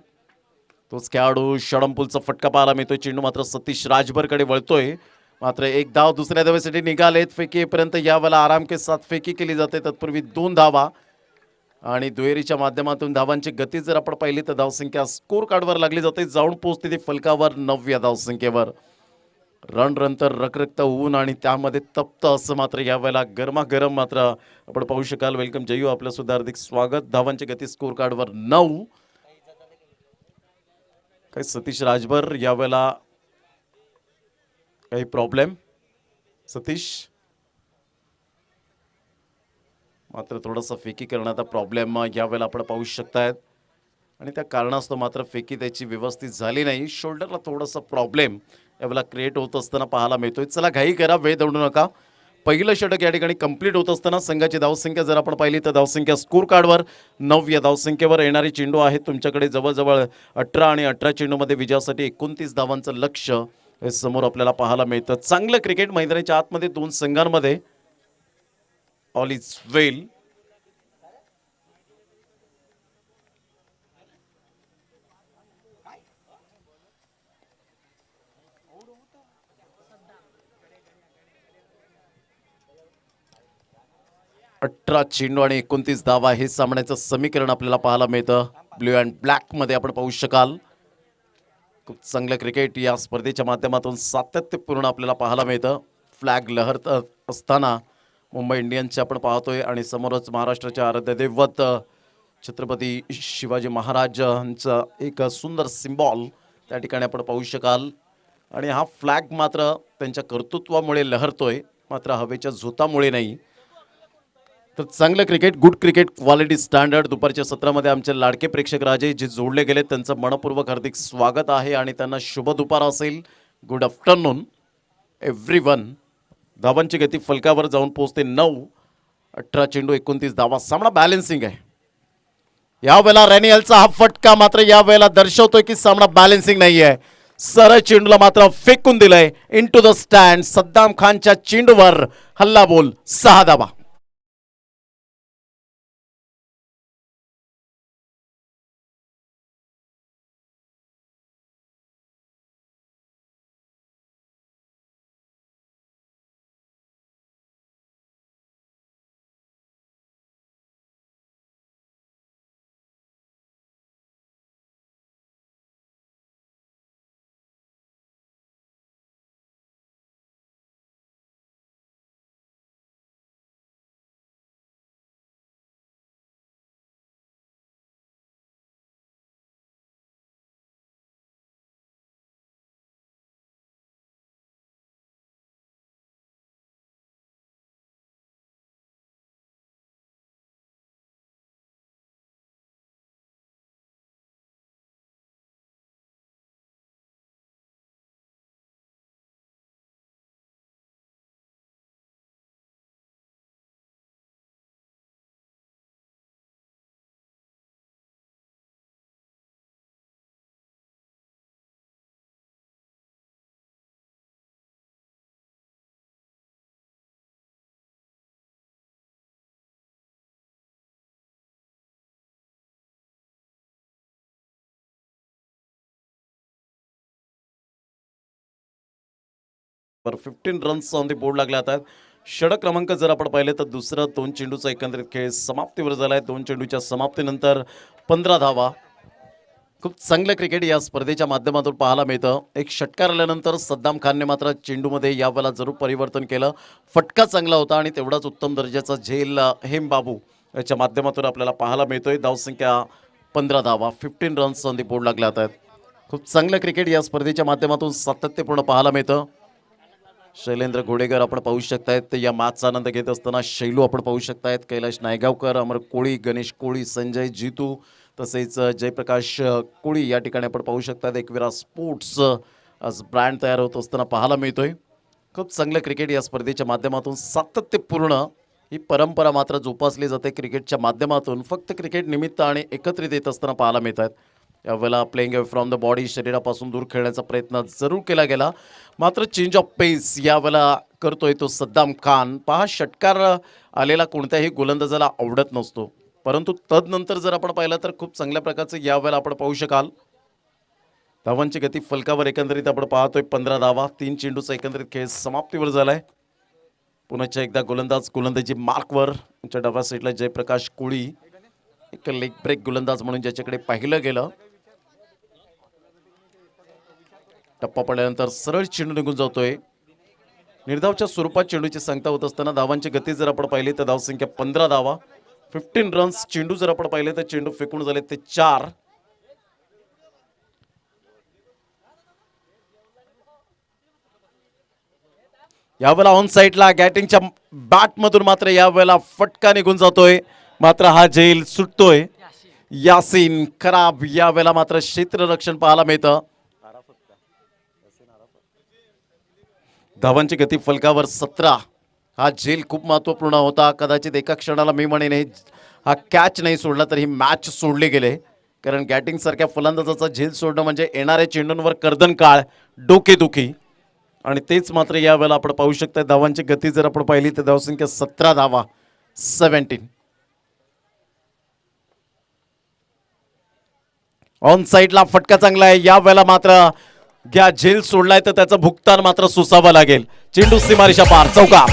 तोच खेळाडू. षडंपूलचा फटका पाहायला मिळतोय. चेंडू मात्र सतीश राजभरकडे वळतोय. मात्र एक धाव दुसऱ्या धावेसाठी निघालेत. फेकीपर्यंत यावेळेला आराम के साथ फेकी केली जाते. तत्पूर्वी 2 धावा आणि दुहेरीच्या माध्यमातून धावांची गती जर आपण पाहिली तर धावसंख्या स्कोर कार्डवर लागली जाते. जाऊन पोहोचते ती फलकावर 9 या धावसंख्येवर. रन तर रखरखतं ऊन आणि त्यामध्ये तप्त असं मात्र यावेळेला गरमागरम मात्र आपण पाहू शकाल. वेलकम जयू, आपलं सुद्धा हार्दिक स्वागत. धावांची गती स्कोर कार्डवर 9. काही सतीश राजभर यावेळेला काही प्रॉब्लेम. सतीश मात्र थोडासा फेकी करण्याचा प्रॉब्लेम यावेळेला आपण पाहू शकतायत आणि त्या कारणास्तव मात्र फेकी त्याची व्यवस्थित झाली नाही. शोल्डरला थोडासा प्रॉब्लेम यावेळेला क्रिएट होत असताना पाहायला मिळतोय. चला घाई करा, वेळ दौडू नका. पहिलं षटक या ठिकाणी कंप्लीट होत असताना संघाची धावसंख्या जर आपण पाहिली तर धावसंख्या स्कोर कार्डवर 9 या धावसंख्येवर. येणारी चेंडू आहे तुमच्याकडे जवळजवळ 18 आणि 18 चेंडूमध्ये विजयासाठी 29 धावांचं लक्ष हे समोर आपल्याला पाहायला मिळतं. चांगलं क्रिकेट मैदानाच्या आतमध्ये 2 संघांमध्ये. ऑल इज वेल. 18 चेंडू आणि 29 धावा हे सामन्याचं समीकरण आपल्याला पाहायला मिळतं. ब्ल्यू अँड ब्लॅक मध्ये आपण पाहू शकाल. खूप चांगलं क्रिकेट या स्पर्धेच्या माध्यमातून सातत्यपूर्ण आपल्याला पाहायला मिळतं. फ्लॅग लहरत असताना मुंबई इंडियन्सचे आपण पाहतोय आणि समोरच महाराष्ट्राचे आराध्य दैवत छत्रपती शिवाजी महाराजांचा एक सुंदर सिम्बॉल त्या ठिकाणी आपण पाहू शकाल. आणि हा फ्लॅग मात्र त्यांच्या कर्तृत्वामुळे लहरतोय, मात्र हवेच्या झोतामुळे नाही. तर चांगलं cricket, good cricket, quality standard. दुपारच्या सत्रामध्ये आमचे लाडके प्रेक्षक राजे जे जोडले गेले त्यांचं मनपूर्वक हार्दिक स्वागत आहे आणि त्यांना शुभ दुपार असेल. Good afternoon everyone. धावांची गती फलकावर जाऊन पोहोचते 9. 18 चेंडू 29 धावा. सामना बॅलेन्सिंग आहे. यावेळेला रॅनियलचा हा फटका मात्र यावेळेला दर्शवतोय की सामना बॅलेन्सिंग नाही आहे. सरळ चेंडूला मात्र फेकून दिलंय इनटू द स्टँड. सद्दाम खानच्या चेंडूवर हल्ला बोल. 6 धावा. पर 15 रन्स ऑन द बोर्ड लागले आहेत. षटक क्रमांक जर आपण पाहिले तर दुसरा 2 चेंडूचा एकंदरीत खेळ समाप्तीवर झाला आहे. 2 चेंडूच्या समाप्तीनंतर 15 धावा. खूप चांगलं क्रिकेट या स्पर्धेच्या माध्यमातून पाहायला मिळतं. एक षटकार आल्यानंतर सद्दाम खानने मात्र चेंडूमध्ये यावेळेला जरूर परिवर्तन केलं. फटका चांगला होता आणि तेवढाच उत्तम दर्जाचा झेल हेमबाबू याच्या माध्यमातून आपल्याला पाहायला मिळतोय. धावसंख्या 15 धावा. 15 रन्स ऑन द बोर्ड लागले आहेत. खूप चांगलं क्रिकेट या स्पर्धेच्या माध्यमातून सातत्यपूर्ण पाहायला मिळतं. शैलेंद्र घोडेकर आपण पाहू शकतायत या मॅचचा आनंद घेत असताना. शैलू आपण पाहू शकतायत. कैलाश नायगावकर, अमर कोळी, गणेश कोळी, संजय जितू तसेच जयप्रकाश कोळी या ठिकाणी आपण पाहू शकतात. एकविरा स्पोर्ट्स आज ब्रँड तयार होत असताना पाहायला मिळतोय. खूप चांगलं क्रिकेट या स्पर्धेच्या माध्यमातून सातत्यपूर्ण ही परंपरा मात्र जोपासली जाते क्रिकेटच्या माध्यमातून. फक्त क्रिकेट निमित्त आणि एकत्रित येत असताना पाहायला मिळतात. यावेळेला playing away from the body, शरीरापासून दूर खेळण्याचा प्रयत्न जरूर केला गेला, मात्र चेंज ऑफ पेस यावेळेला करतोय तो सद्दाम खान. पहा, षटकार आलेला कोणत्याही गोलंदाजाला आवडत नसतो, परंतु तदनंतर जर आपण पाहिलं तर खूप चांगल्या प्रकारचं यावेळेला आपण पाहू शकाल. धावांची गती फलकावर एकंदरीत आपण पाहतोय 15 धावा. 3 चेंडूचा एकंदरीत खेळ समाप्तीवर झालाय. पुन्हा एकदा गोलंदाजी मार्कवर. त्यांच्या डाव्या साईडला जयप्रकाश कोळी, एक लेग ब्रेक गोलंदाज म्हणून ज्याच्याकडे पाहिलं गेलं. टप्पा पडल्यानंतर सरळ चेंडू निघून जातोय. निर्धावच्या स्वरूपात चेंडूची सांगता होत असताना धावांची गती जर आपण पाहिली तर धावसंख्या 15 धावा. 15 रन्स. चेंडू जर आपण पाहिले तर चेंडू फेकून झाले ते 4. यावेळेला ऑन साईडला गॅटिंगच्या बॅट मधून मात्र यावेळेला फटका निघून जातोय, मात्र हा झेल सुटतोय. यासीन खराब यावेळेला मात्र क्षेत्ररक्षण पाहायला मिळतं. धावांची गती फलकावर 17. हा झेल खूप महत्वपूर्ण होता. कदाचित एका क्षणाला मी म्हणेन हा कॅच नाही सोडला तर ही मॅच सोडली गेले, कारण गॅटिंग सारख्या फलंदाजाचा झेल सोडणं म्हणजे येणाऱ्या चेंडूंवर कर्दनकाळ, डोकेदुखी, आणि तेच मात्र यावेळेला आपण पाहू शकता. धावांची गती जर आपण पाहिली तर धावसंख्या 17 धावा. 17. ऑन साईडला फटका चांगला आहे. यावेळेला मात्र घ्या झेल सोडलाय तर त्याचं भुगतान मात्र सोसावं लागेल. चेंडू सीमारेषा पार. चौका.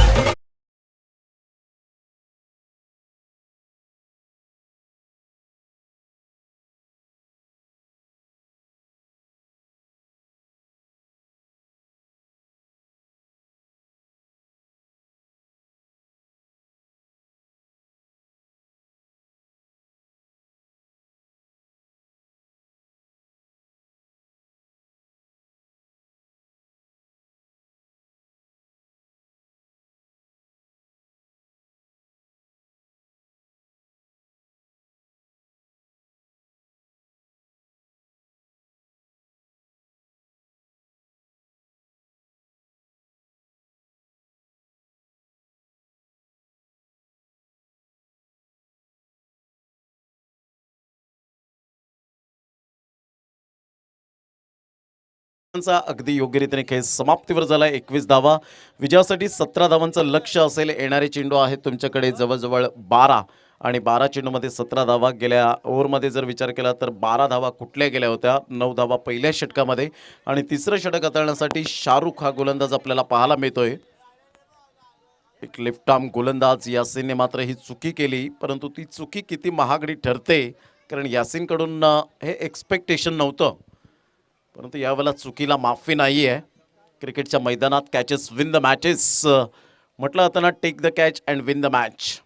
चा अगदी योग्यरीतीने खेळ समाप्तीवर झाला. 21 धावा विजयासाठी 17 धावांचं लक्ष असेल. येणारे चेंडू आहेत तुमच्याकडे जवळजवळ 12 आणि 12 चेंडूमध्ये 17 धावा. गेल्या ओव्हरमध्ये जर विचार केला तर 12 धावा कुठल्या गेल्या होत्या, 9 धावा पहिल्या षटकामध्ये आणि तिसरं षटक हाताळण्यासाठी शाहरुख हा गोलंदाज आपल्याला पाहायला मिळतोय. एक लेफ्ट आर्म गोलंदाज यासीनने मात्र ही चुकी केली, परंतु ती चुकी किती महागडी ठरते कारण यासीनकडून हे एक्सपेक्टेशन नव्हतं, परंतु यावेळेला चुकीला माफी नाही आहे. क्रिकेटच्या मैदानात कॅचेस विन द मॅचेस म्हटलं जातं ना, take the catch and win the match.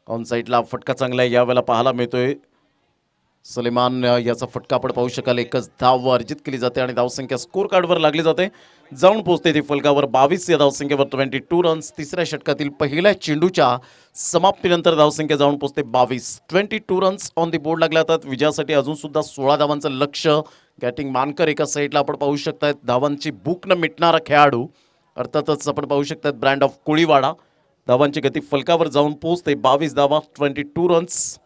On साईडला फटका चांगला आहे यावेळेला पाहायला मिळतोय. सलेमान याचा फटका आपण पाहू शकाल. एकच धाव अर्जित केली जाते आणि धावसंख्या स्कोर कार्डवर लागली जाते. जाऊन पोहोचते ती फलकावर 22 या धावसंख्येवर 22 रन्स. तिसऱ्या षटकातील पहिल्या चेंडूच्या समाप्तीनंतर धावसंख्या जाऊन पोहोचते 22 रन्स ऑन दी बोर्ड लागल्या जातात. विजयासाठी अजून सुद्धा 16 धावांचं लक्ष. बॅटिंग मानकर एका साईडला आपण पाहू शकतात. धावांची भूक न मिटणारा खेळाडू अर्थातच आपण पाहू शकतात ब्रँड ऑफ कोळीवाडा. धावांची गती फलकावर जाऊन पोहोचते 22 धावा 22 रन्स.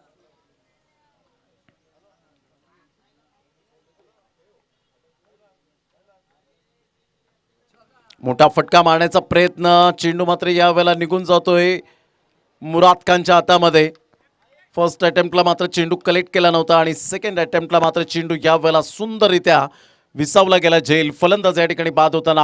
मोठा फटका मारण्याचा प्रयत्न, चेंडू मात्र यावेळेला निघून जातोय मुराद खानच्या हातामध्ये. फर्स्ट अटेम्प्टला मात्र चेंडू कलेक्ट केला नव्हता आणि सेकंड अटेम्प्टला मात्र चेंडू यावेळेला सुंदररित्या विसावला गेला. झेल फलंदाज या ठिकाणी बाद होताना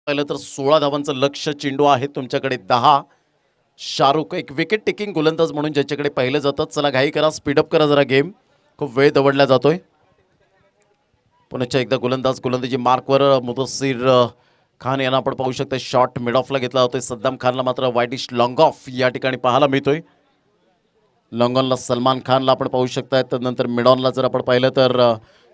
पाहिलं तर 16 धावांचं लक्ष. चेंडू आहे तुमच्याकडे 10. शाहरुख एक विकेट टेकिंग गोलंदाज म्हणून ज्याच्याकडे पाहिलं जातं. चला घाई करा, स्पीडअप करा जरा गेम, खूप वेळ दवडला जातोय. पुन्हा एकदा गोलंदाजी मार्कवर मुदस्सीर खान यांना आपण पाहू शकतो. शॉट मिड ऑफला घेतला जातोय. सद्दाम खानला मात्र वाईडिश लॉंग ऑफ या ठिकाणी पाहायला मिळतोय. लॉंग ऑनला सलमान खानला आपण पाहू शकताय. तदनंतर मिड ऑनला जर आपण पाहिलं तर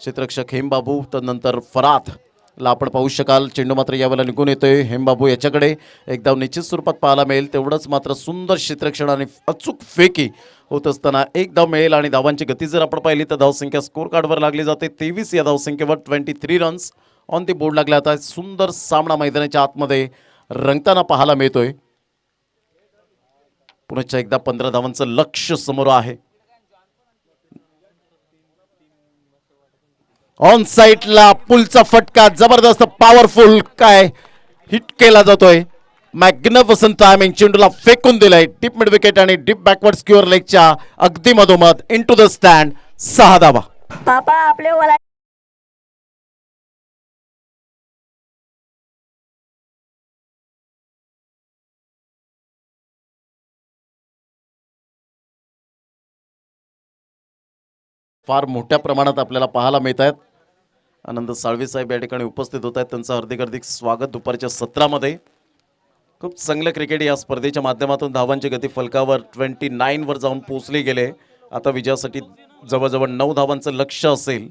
क्षेत्ररक्षक हेमबाबू, तदनंतर फरात ला आपण पाहू शकाल. चेंडू मात्र यावेळेला निघून येतोय. हेमबाबू याच्याकडे एक धाव निश्चित स्वरूपात पाहायला मिळेल. तेवढंच मात्र सुंदर क्षेत्ररक्षण आणि अचूक फेकी होत असताना एक धाव मिळेल आणि धावांची गती जर आपण पाहिली तर धावसंख्या स्कोर कार्डवर लागली जाते. 23 या धावसंख्येवर 23 रन्स ऑन दी बोर्ड लागले आता. सुंदर सामना मैदानाच्या आतमध्ये रंगताना पाहायला मिळतोय. पुन्हा एकदा 15 धावांचं लक्ष समोर आहे. ऑन साईडला पुलचा फटका जबरदस्त पॉवरफुल काय हिट केला जातोय. Magnificent timing. चेंडूला फेकून दिलाय डीप मिड विकेट आणि डीप बॅकवर्ड स्क्युअर लेगच्या अगदी मधोमध इनटू द स्टँड. 6 धावा. पापा आपले ओला फार मोठ्या प्रमाणात आपल्याला पाहायला मिळत आहेत. आनंद साळवे साहेब या ठिकाणी उपस्थित होत आहेत. त्यांचं हार्दिक स्वागत दुपारच्या सत्रामध्ये. खूप चांगलं क्रिकेट या स्पर्धेच्या माध्यमातून धावांची गती फलकावर 29 वर जाऊन पोहोचली गेले. आता विजयासाठी जवळजवळ 9 धावांचं लक्ष असेल.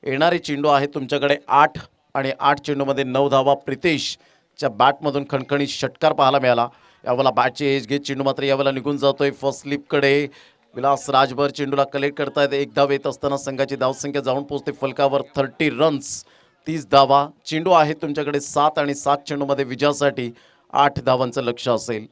येणारे चेंडू आहे तुमच्याकडे 8 आणि 8 चेंडूमध्ये 9 धावा. प्रितेशच्या बॅटमधून खणखणीत षटकार पाहायला मिळाला. यावेळेला बॅटची एज घेत चेंडू मात्र यावेळेला निघून जातोय फर्स्ट स्लिपकडे. विलास राजभर चेंडूला कलेक्ट करतायत. एक धाव येत असताना संघाची धावसंख्या जाऊन पोहोचते फलकावर 30 रन्स 30 धावा. चेंडू आहे तुमच्याकडे 7 आणि 7 चेंडूमध्ये विजयासाठी 8 धावांचं लक्ष असेल.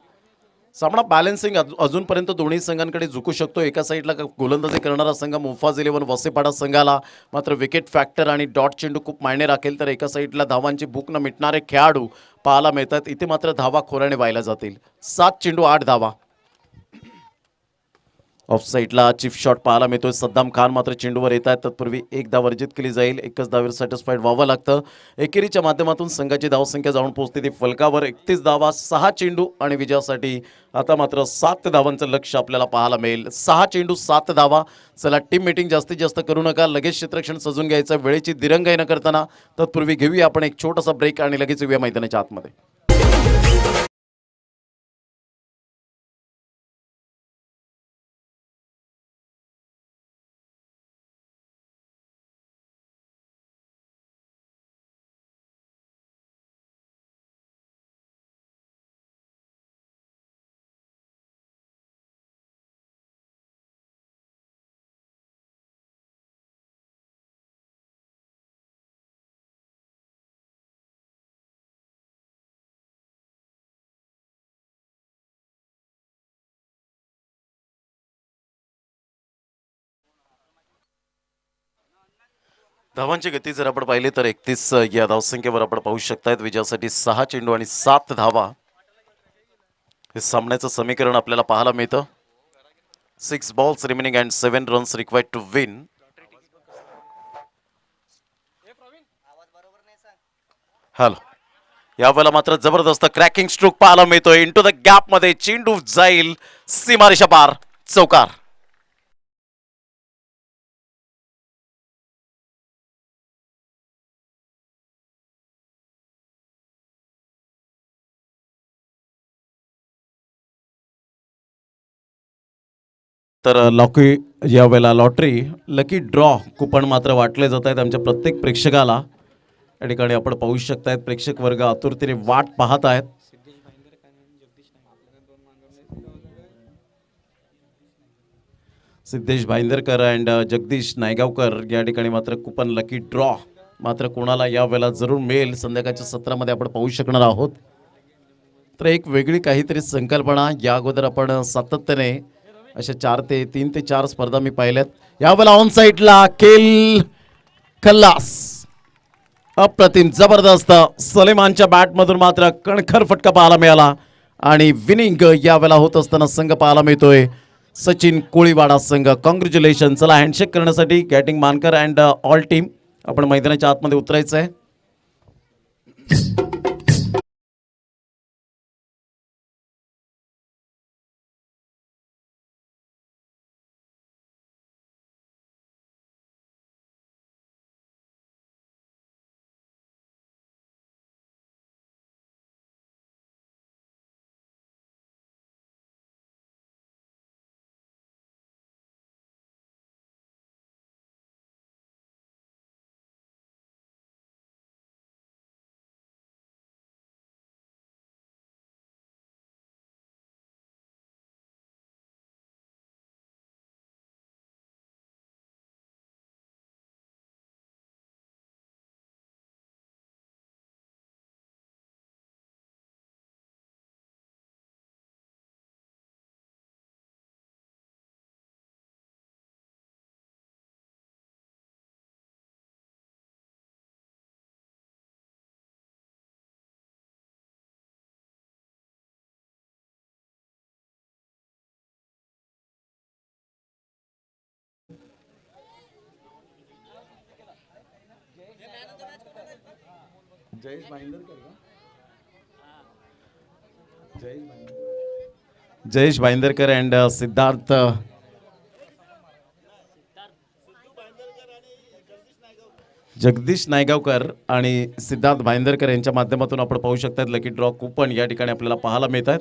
सामना बॅलन्सिंग अजूनपर्यंत दोन्ही संघांकडे झुकू शकतो. एका साईडला गोलंदाजी करणारा संघ मुफाज 11 वसेपाडा संघाला मात्र विकेट फॅक्टर आणि डॉट चेंडू खूप मायने राखेल. तर एका साईडला धावांची भूक न मिटणारे खेळाडू पाहायला मिळतात. इथे मात्र धावा खोऱ्याने व्हायला जातील. 7 चेंडू 8 धावा. ऑफ साईडला चिफ शॉट पाहायला मिळतोय. सद्दाम खान मात्र चेंडूवर येत आहेत. तत्पूर्वी एक धाव वर्जित केली जाईल. एकच धावेवर सॅटिस्फाईड व्हावं लागतं. एकेरीच्या माध्यमातून संघाची धावसंख्या जाऊन पोहोचते ती फलकावर 31 धावा, 6 चेंडू आणि विजयासाठी आता मात्र 7 धावांचं लक्ष आपल्याला पाहायला मिळेल. 6 चेंडू 7 धावा. चला टीम मीटिंग जास्तीत जास्त करू नका, लगेच क्षेत्ररक्षण सजून घ्यायचं, वेळेची दिरंगाई न करताना. तत्पूर्वी घेऊया आपण एक छोटासा ब्रेक आणि लगेच येऊया मैदानाच्या आतमध्ये. धावांची गती जर आपण पाहिली तर 31 या धावसंख्येवर आपण पाहू शकतायत. विजयासाठी 6 चेंडू आणि 7 धावा हे सामन्याचं समीकरण आपल्याला पाहायला मिळतं. 6 balls remaining and 7 runs required to win. Hello, यावेळेला मात्र जबरदस्त क्रॅकिंग स्ट्रोक पाहायला मिळतोय. इंटू द गॅप मध्ये चेंडू जाईल सीमारेषा पार, चौकार. तर यावेळेला लकी ड्रॉ कुपन मात्र वाटले जात आहेत आमच्या प्रत्येक प्रेक्षकाला. या ठिकाणी आपण पाहू शकतायत प्रेक्षक वर्ग आतुरतेने वाट पाहत आहेत. सिद्धेश भाईंदरकर अँड जगदीश नायगावकर या ठिकाणी मात्र कुपन लकी ड्रॉ मात्र कोणाला यावेळेला जरूर मिळेल संध्याकाळच्या सत्रामध्ये आपण पाहू शकणार आहोत. तर एक वेगळी काहीतरी संकल्पना या अगोदर आपण सातत्याने अशा 3 ते 4 स्पर्धा मी पाहिल्यात. यावेळेला ऑन साईडला केल खल्लास, अप्रतिम जबरदस्त सलेमानच्या बॅटमधून मात्र कणखर फटका पाहायला मिळाला आणि विनिंग यावेळेला होत असताना संघ पाहायला मिळतोय सचिन कोळीवाडा संघ. कॉंग्रॅच्युलेशन. चला हँडशेक करण्यासाठी getting Mankar and all team आपण मैदानाच्या आतमध्ये उतरायचं आहे. जयेश भाईंदरकर अँड सिद्धार्थ जगदीश नायगावकर आणि सिद्धार्थ भाईंदरकर यांच्या माध्यमातून आपण पाहू शकतात लकी ड्रॉ कुपन या ठिकाणी आपल्याला पाहायला मिळतात.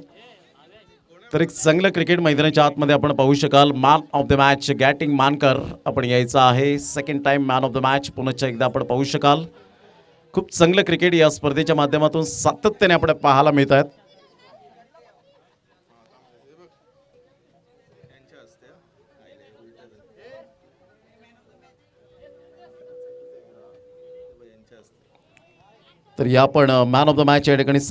तर एक चांगलं क्रिकेट मैदानाच्या आतमध्ये आपण पाहू शकाल. मॅन ऑफ द मॅच गॅटिंग मानकर आपण यायचं आहे. Second time man of the match पुन्हा एकदा आपण पाहू शकाल. खूप चांगलं क्रिकेट या स्पर्धेच्या माध्यमातून सातत्याने आपण पाहायला मिळत आहेत. तर या पण मॅन ऑफ द मॅच या ठिकाणी